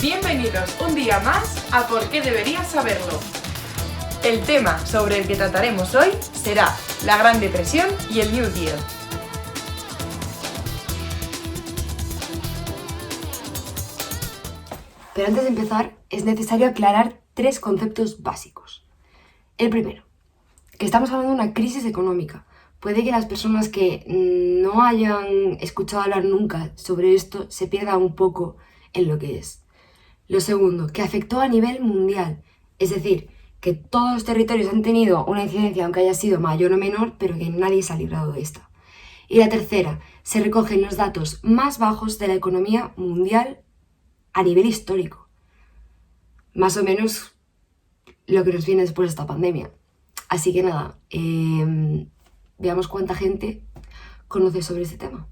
Bienvenidos un día más a ¿Por qué deberías saberlo? El tema sobre el que trataremos hoy será la Gran Depresión y el New Deal. Pero antes de empezar, es necesario aclarar 3 conceptos básicos. El primero, que estamos hablando de una crisis económica. Puede que las personas que no hayan escuchado hablar nunca sobre esto se pierdan un poco en lo que es. Lo segundo, que afectó a nivel mundial. Es decir, que todos los territorios han tenido una incidencia, aunque haya sido mayor o menor, pero que nadie se ha librado de esta. Y la tercera, se recogen los datos más bajos de la economía mundial a nivel histórico. Más o menos lo que nos viene después de esta pandemia. Así que nada, veamos cuánta gente conoce sobre este tema.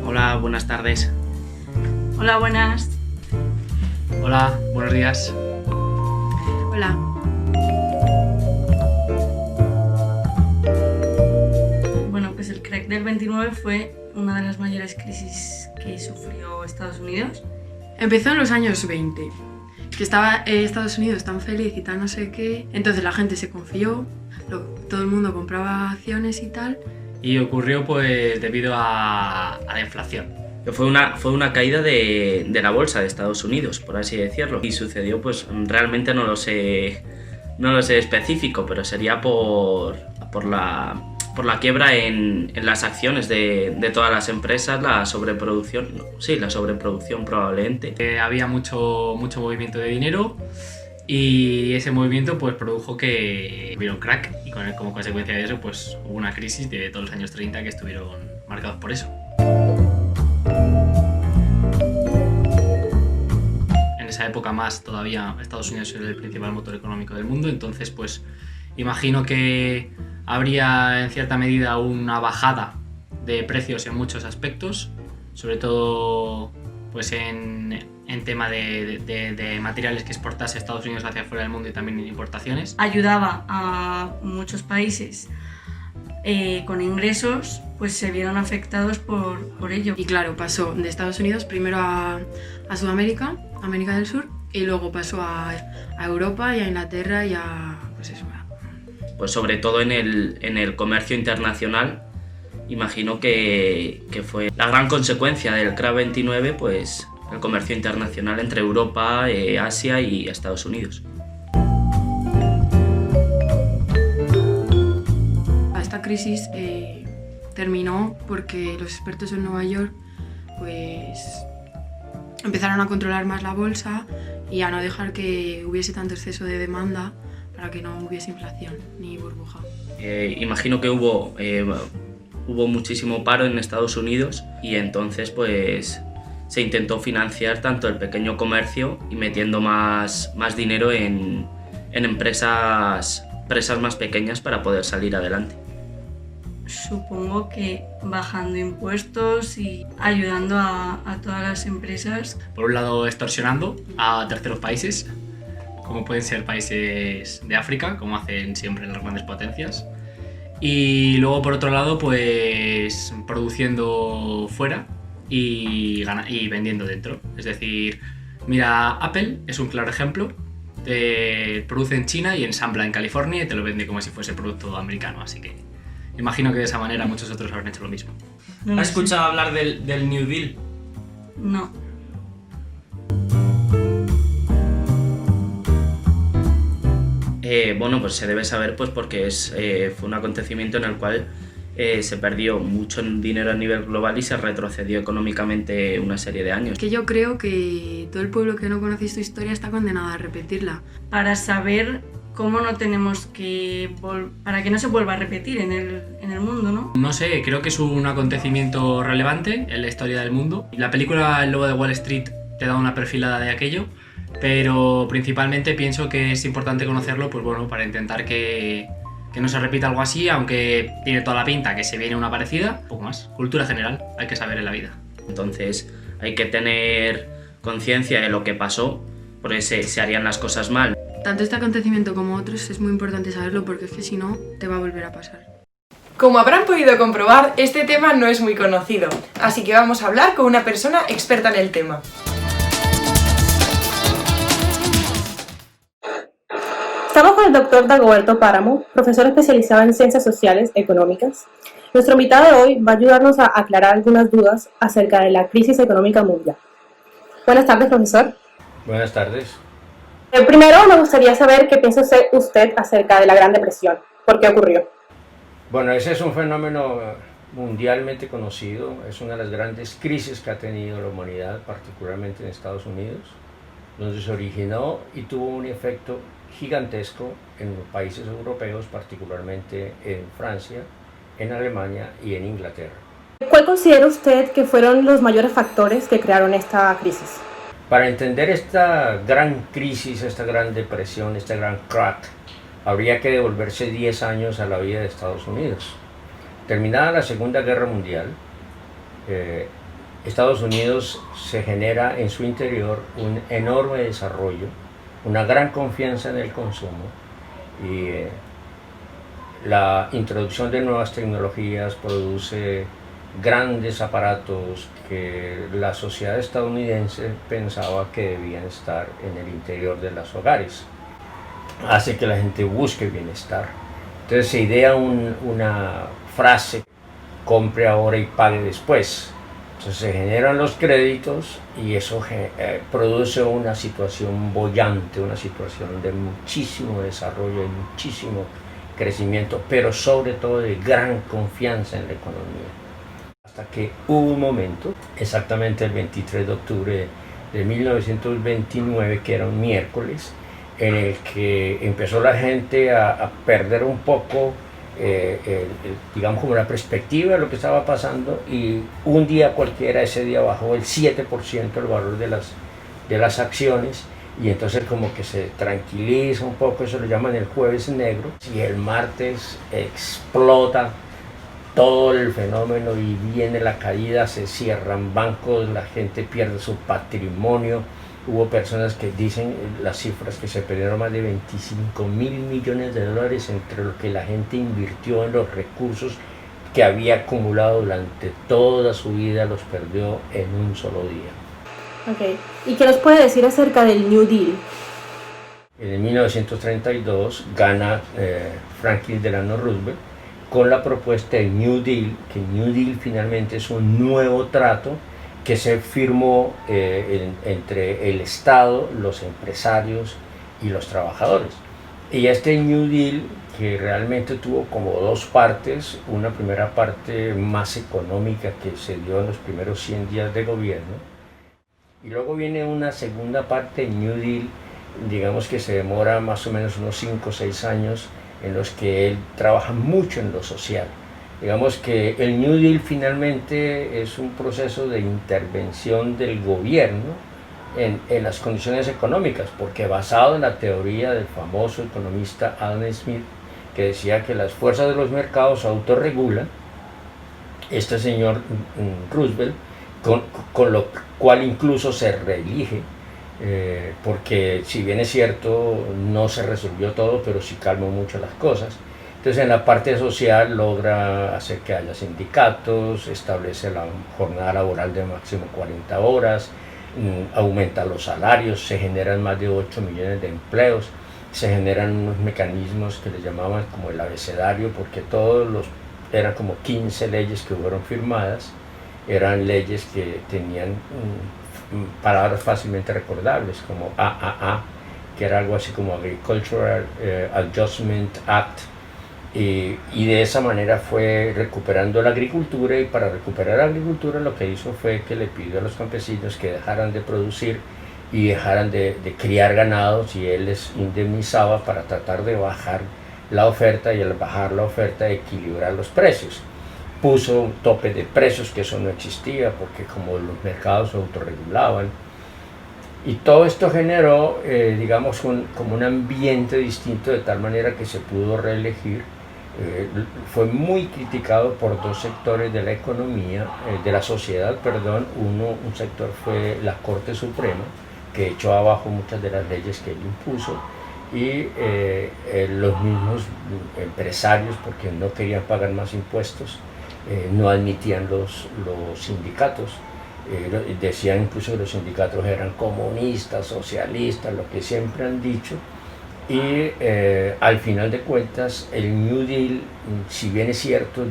Hola, buenas tardes. Hola, buenas. Hola, buenos días. Hola. Bueno, pues el crack del 29 fue una de las mayores crisis que sufrió Estados Unidos. Empezó en los años 20, que estaba Estados Unidos tan feliz y tan no sé qué, entonces la gente se confió, todo el mundo compraba acciones y tal. Y ocurrió pues debido a la inflación. Fue una caída de la bolsa de Estados Unidos, por así decirlo. Y sucedió, pues realmente no lo sé específico, pero sería por la quiebra en las acciones de todas las empresas, la sobreproducción probablemente. Había mucho movimiento de dinero y ese movimiento pues produjo que hubiera un crack y como consecuencia de eso pues hubo una crisis de todos los años 30 que estuvieron marcados por eso. En esa época más todavía Estados Unidos era el principal motor económico del mundo, entonces pues imagino que habría en cierta medida una bajada de precios en muchos aspectos, sobre todo pues en tema de materiales que exportase Estados Unidos hacia fuera del mundo y también en importaciones. Ayudaba a muchos países con ingresos, pues se vieron afectados por ello. Y claro, pasó de Estados Unidos primero a Sudamérica, América del Sur, y luego pasó a Europa y a Inglaterra y a pues eso. Pues sobre todo en el comercio internacional, imagino que fue la gran consecuencia del crack 29, pues el comercio internacional entre Europa, Asia y Estados Unidos. Esta crisis terminó porque los expertos en Nueva York pues empezaron a controlar más la bolsa y a no dejar que hubiese tanto exceso de demanda para que no hubiese inflación ni burbuja. Imagino que hubo muchísimo paro en Estados Unidos y entonces pues se intentó financiar tanto el pequeño comercio y metiendo más dinero en empresas más pequeñas para poder salir adelante. Supongo que bajando impuestos y ayudando a todas las empresas. Por un lado, extorsionando a terceros países, como pueden ser países de África, como hacen siempre las grandes potencias. Y luego, por otro lado, pues produciendo fuera y vendiendo dentro. Es decir, mira, Apple es un claro ejemplo. Produce en China y ensambla en California y te lo vende como si fuese producto americano. Así que imagino que de esa manera muchos otros habrán hecho lo mismo. ¿Has escuchado hablar del New Deal? No. Bueno, pues se debe saber pues porque fue un acontecimiento en el cual se perdió mucho dinero a nivel global y se retrocedió económicamente una serie de años. Que yo creo que todo el pueblo que no conoce esta historia está condenado a repetirla. Para saber cómo no tenemos para que no se vuelva a repetir en el mundo, ¿no? No sé, creo que es un acontecimiento relevante en la historia del mundo. La película El Lobo de Wall Street te da una perfilada de aquello, pero principalmente pienso que es importante conocerlo pues bueno, para intentar que no se repita algo así, aunque tiene toda la pinta que se viene una parecida. Un poco más, cultura general, hay que saber en la vida. Entonces hay que tener conciencia de lo que pasó, porque se harían las cosas mal. Tanto este acontecimiento como otros es muy importante saberlo porque es que si no te va a volver a pasar. Como habrán podido comprobar, este tema no es muy conocido, así que vamos a hablar con una persona experta en el tema. Estamos con el doctor Dagoberto Páramo, profesor especializado en Ciencias Sociales Económicas. Nuestro invitado de hoy va a ayudarnos a aclarar algunas dudas acerca de la crisis económica mundial. Buenas tardes, profesor. Buenas tardes. Primero, me gustaría saber qué piensa usted acerca de la Gran Depresión. ¿Por qué ocurrió? Bueno, ese es un fenómeno mundialmente conocido, es una de las grandes crisis que ha tenido la humanidad, particularmente en Estados Unidos, donde se originó y tuvo un efecto gigantesco en los países europeos, particularmente en Francia, en Alemania y en Inglaterra. ¿Cuál considera usted que fueron los mayores factores que crearon esta crisis? Para entender esta gran crisis, esta gran depresión, este gran crack, habría que devolverse 10 años a la vida de Estados Unidos. Terminada la Segunda Guerra Mundial, Estados Unidos se genera en su interior un enorme desarrollo, una gran confianza en el consumo y la introducción de nuevas tecnologías produce grandes aparatos que la sociedad estadounidense pensaba que debían estar en el interior de los hogares. Hace que la gente busque bienestar. Entonces se idea una frase: compre ahora y pague después. Entonces se generan los créditos y eso produce una situación boyante, una situación de muchísimo desarrollo y muchísimo crecimiento, pero sobre todo de gran confianza en la economía. Hasta que hubo un momento, exactamente el 23 de octubre de 1929, que era un miércoles, en el que empezó la gente a perder un poco, digamos, como la perspectiva de lo que estaba pasando, y un día cualquiera, ese día bajó el 7% el valor de las acciones, y entonces como que se tranquiliza un poco, eso lo llaman el jueves negro, y el martes explota todo el fenómeno y viene la caída, se cierran bancos, la gente pierde su patrimonio. Hubo personas que dicen las cifras que se perdieron más de 25.000 millones de dólares entre lo que la gente invirtió en los recursos que había acumulado durante toda su vida, los perdió en un solo día. Okay. ¿Y qué nos puede decir acerca del New Deal? En 1932 gana Franklin Delano Roosevelt con la propuesta de New Deal, que New Deal finalmente es un nuevo trato que se firmó entre el Estado, los empresarios y los trabajadores. Y este New Deal, que realmente tuvo como dos partes, una primera parte más económica que se dio en los primeros 100 días de gobierno, y luego viene una segunda parte, New Deal, digamos que se demora más o menos unos 5 o 6 años, en los que él trabaja mucho en lo social. Digamos que el New Deal finalmente es un proceso de intervención del gobierno en las condiciones económicas, porque basado en la teoría del famoso economista Adam Smith, que decía que las fuerzas de los mercados se autorregulan, este señor Roosevelt, con lo cual incluso se reelige, porque si bien es cierto no se resolvió todo, pero sí calmó mucho las cosas. Entonces en la parte social logra hacer que haya sindicatos, establece la jornada laboral de máximo 40 horas, aumenta los salarios, se generan más de 8 millones de empleos, se generan unos mecanismos que le llamaban como el abecedario, porque eran como 15 leyes que fueron firmadas, eran leyes que tenían palabras fácilmente recordables, como AAA, que era algo así como Agricultural Adjustment Act, y de esa manera fue recuperando la agricultura, y para recuperar la agricultura lo que hizo fue que le pidió a los campesinos que dejaran de producir y dejaran de criar ganados, y él les indemnizaba para tratar de bajar la oferta, y al bajar la oferta equilibrar los precios. Puso un tope de precios, que eso no existía porque como los mercados se autorregulaban, y todo esto generó digamos como un ambiente distinto, de tal manera que se pudo reelegir. Fue muy criticado por dos sectores de la economía, de la sociedad, perdón. Un sector fue la Corte Suprema, que echó abajo muchas de las leyes que él impuso, y los mismos empresarios, porque no querían pagar más impuestos, no admitían los sindicatos. Decían incluso que los sindicatos eran comunistas, socialistas, lo que siempre han dicho. Y al final de cuentas el New Deal, si bien es cierto,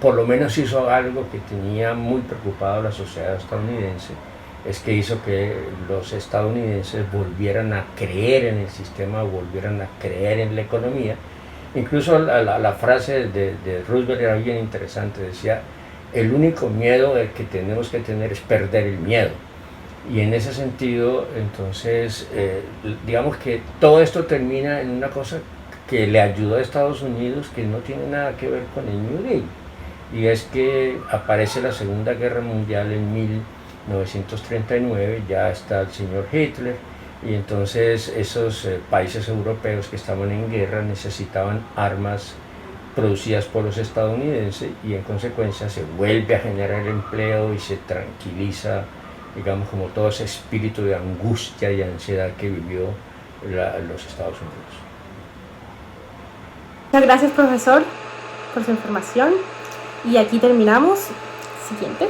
por lo menos hizo algo que tenía muy preocupado a la sociedad estadounidense, es que hizo que los estadounidenses volvieran a creer en el sistema, volvieran a creer en la economía. Incluso la frase de Roosevelt era bien interesante, decía: el único miedo que tenemos que tener es perder el miedo. Y en ese sentido, entonces, digamos que todo esto termina en una cosa que le ayudó a Estados Unidos, que no tiene nada que ver con el New Deal, y es que aparece la Segunda Guerra Mundial en 1939, ya está el señor Hitler, y entonces esos países europeos que estaban en guerra necesitaban armas producidas por los estadounidenses, y en consecuencia se vuelve a generar empleo y se tranquiliza, digamos, como todo ese espíritu de angustia y ansiedad que vivió los Estados Unidos. Muchas gracias, profesor, por su información. Y aquí terminamos. Siguiente.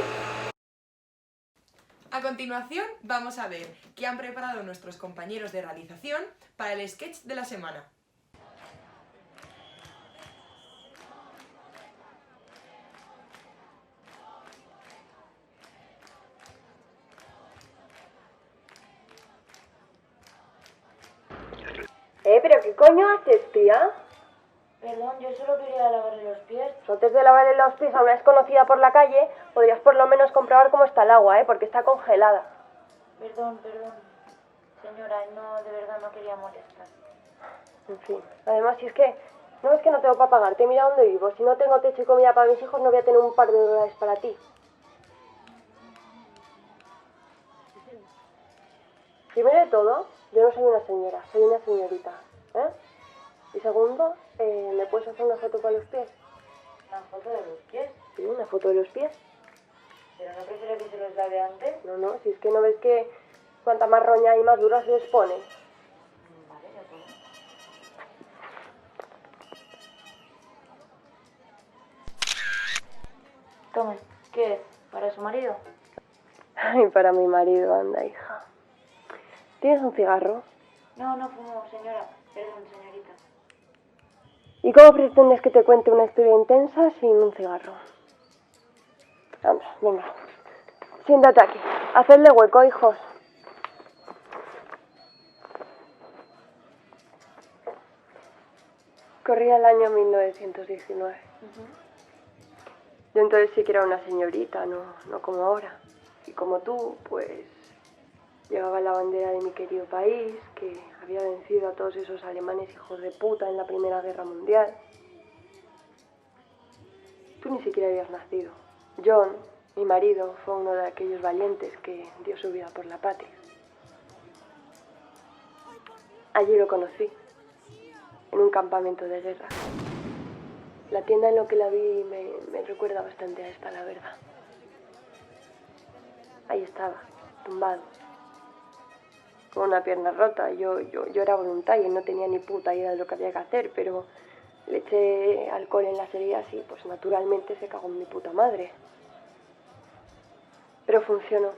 A continuación vamos a ver qué han preparado nuestros compañeros de realización para el sketch de la semana. ¿Pero qué coño haces, tía? Perdón, yo solo quería lavarle los pies. Antes de lavarle los pies a una desconocida por la calle, podrías por lo menos comprobar cómo está el agua, porque está congelada. Perdón. Señora, no, de verdad no quería molestar. En fin, además, si es que no ves que no tengo para pagarte, mira dónde vivo. Si no tengo techo y comida para mis hijos, no voy a tener un par de dólares para ti. Primero de todo, yo no soy una señora, soy una señorita, ¿eh? Y segundo, ¿me puedes hacer una foto para los pies? ¿Una foto de los pies? Sí, una foto de los pies. ¿Pero no prefiere que se los lave antes? No, si es que no ves que cuanta más roña y más dura se les pone. Vale, ya todo. Tome, ¿qué es? ¿Para su marido? Ay, para mi marido, anda, hija. ¿Tienes un cigarro? No fumo, señora. Perdón, señorita. ¿Y cómo pretendes que te cuente una historia intensa sin un cigarro? Anda, venga. Siéntate aquí. Hacedle hueco, hijos. Corría el año 1919. Yo entonces sí que era una señorita, no como ahora. Y como tú, pues llevaba la bandera de mi querido país, que había vencido a todos esos alemanes hijos de puta en la Primera Guerra Mundial. Tú ni siquiera habías nacido. John, mi marido, fue uno de aquellos valientes que dio su vida por la patria. Allí lo conocí, en un campamento de guerra. La tienda en la que la vi me recuerda bastante a esta, la verdad. Ahí estaba, tumbado, con una pierna rota. Yo era voluntaria y no tenía ni puta idea de lo que había que hacer, pero le eché alcohol en las heridas y pues naturalmente se cagó en mi puta madre. Pero funcionó.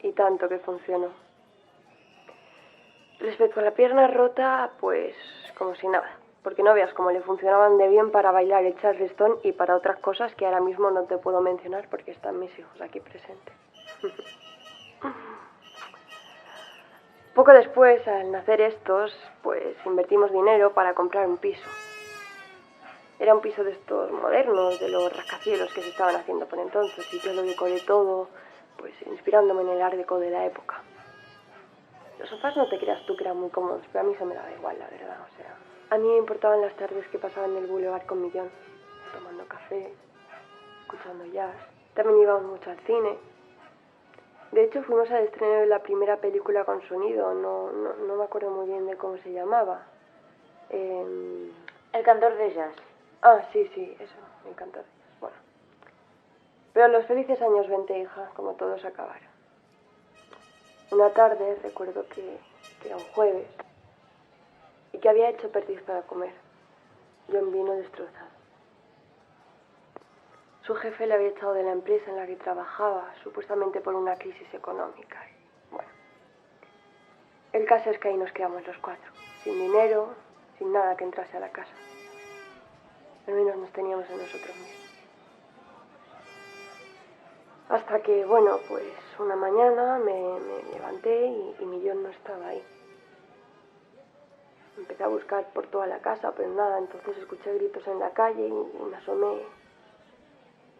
Y tanto que funcionó. Respecto a la pierna rota, pues como si nada. Porque no veas cómo le funcionaban de bien para bailar el charleston y para otras cosas que ahora mismo no te puedo mencionar porque están mis hijos aquí presentes. Poco después, al nacer estos, pues invertimos dinero para comprar un piso. Era un piso de estos modernos, de los rascacielos que se estaban haciendo por entonces, y yo lo decoré todo, pues inspirándome en el art deco de la época. Los sofás no te creas tú que eran muy cómodos, pero a mí se me daba igual, la verdad, o sea. A mí me importaban las tardes que pasaba en el boulevard con mi John, tomando café, escuchando jazz. También íbamos mucho al cine. De hecho, fuimos al estreno de la primera película con sonido, no me acuerdo muy bien de cómo se llamaba. El cantor de jazz. Ah, sí, eso, el cantor de jazz. Bueno. Pero los felices años 20, hija, como todos acabaron. Una tarde recuerdo que que era un jueves, y que había hecho perdiz para comer. John vino destrozado. Su jefe le había echado de la empresa en la que trabajaba, supuestamente por una crisis económica. Bueno, el caso es que ahí nos quedamos los 4, sin dinero, sin nada que entrase a la casa. Al menos nos teníamos en nosotros mismos. Hasta que, bueno, pues una mañana me levanté y mi John no estaba ahí. Empecé a buscar por toda la casa, pero nada, entonces escuché gritos en la calle y me asomé.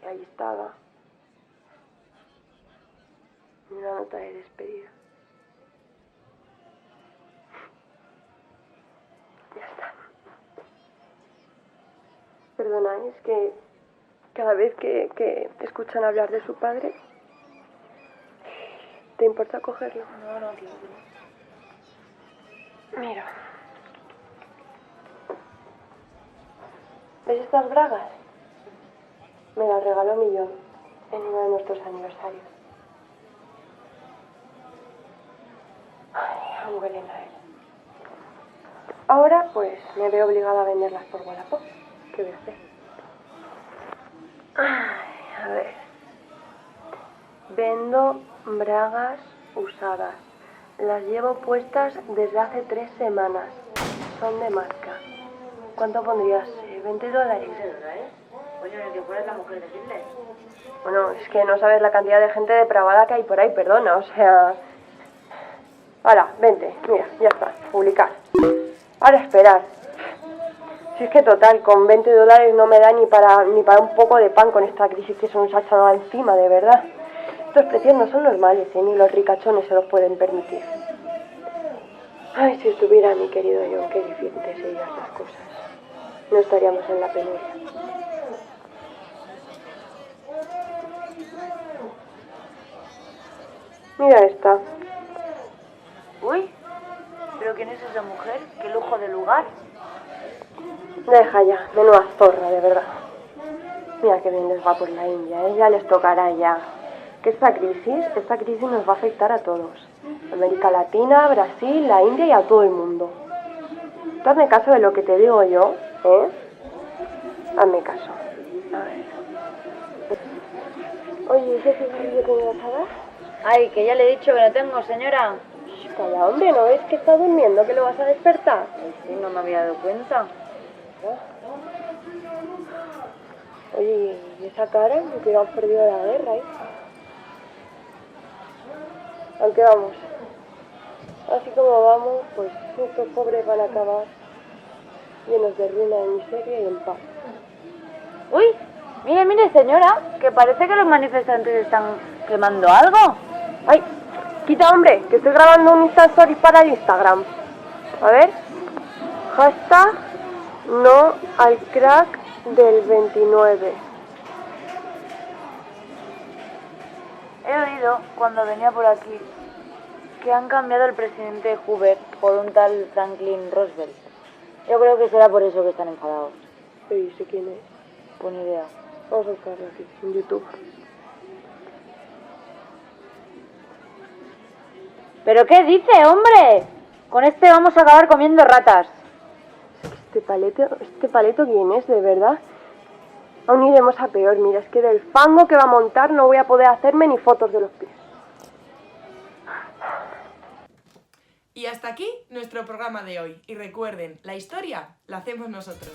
Y ahí estaba. Y una nota de despedida. Ya está. Perdona, es que cada vez que escuchan hablar de su padre, ¿te importa cogerlo? No, claro que no. Mira. ¿Ves estas bragas? Me las regaló mi John en uno de nuestros aniversarios. Ay, aún huelen a él. Ahora, pues, me veo obligada a venderlas por Wallapop. ¿Qué voy a hacer? Ay, a ver. Vendo bragas usadas. Las llevo puestas desde hace 3 semanas. Son de marca. ¿Cuánto pondrías? $20. ¿20 dólares? Coño, el que fuera la mujer de Hitler. Bueno, es que no sabes la cantidad de gente depravada que hay por ahí, perdona, o sea... Ahora, vente, mira, ya está, publicar. Ahora esperar. Si es que total, con $20 no me da ni para un poco de pan con esta crisis que se nos ha echado encima, de verdad. Estos precios no son normales, ni los ricachones se los pueden permitir. Ay, si estuviera mi querido John, qué difícil serían las cosas. No estaríamos en la penuria. Mira esta. Uy, ¿pero quién es esa mujer? ¿Qué lujo de lugar? Deja ya, menuda zorra, de verdad. Mira qué bien les va por la India, ya les tocará ya. Que esta crisis nos va a afectar a todos. América Latina, Brasil, la India y a todo el mundo. Tú hazme caso de lo que te digo yo, ¿eh? Hazme caso. A ver. Oye, ¿ese cigarrillo que me vas a dar? Ay, que ya le he dicho que no tengo, señora. Shh, calla, hombre, ¿no ves que está durmiendo, que lo vas a despertar? Sí, no me había dado cuenta. Oye, ¿y esa cara? Me hubiéramos perdido la guerra, ¿eh? Aunque vamos, así como vamos, pues estos pobres van a acabar llenos de ruina, de miseria y en paz. Uy, mire, señora, que parece que los manifestantes están quemando algo. ¡Ay! Quita, hombre, que estoy grabando un Insta Stories para el Instagram. A ver. Hashtag no al crack del 29. He oído, cuando venía por aquí, que han cambiado el presidente Hoover por un tal Franklin Roosevelt. Yo creo que será por eso que están enfadados. ¿Y sé quién es? Pues ni idea. Vamos a buscarlo aquí, en YouTube. ¿Pero qué dice, hombre? Con este vamos a acabar comiendo ratas. Este paleto, ¿quién es, de verdad? Aún iremos a peor, mira, es que del fango que va a montar no voy a poder hacerme ni fotos de los pies. Y hasta aquí nuestro programa de hoy. Y recuerden, la historia la hacemos nosotros.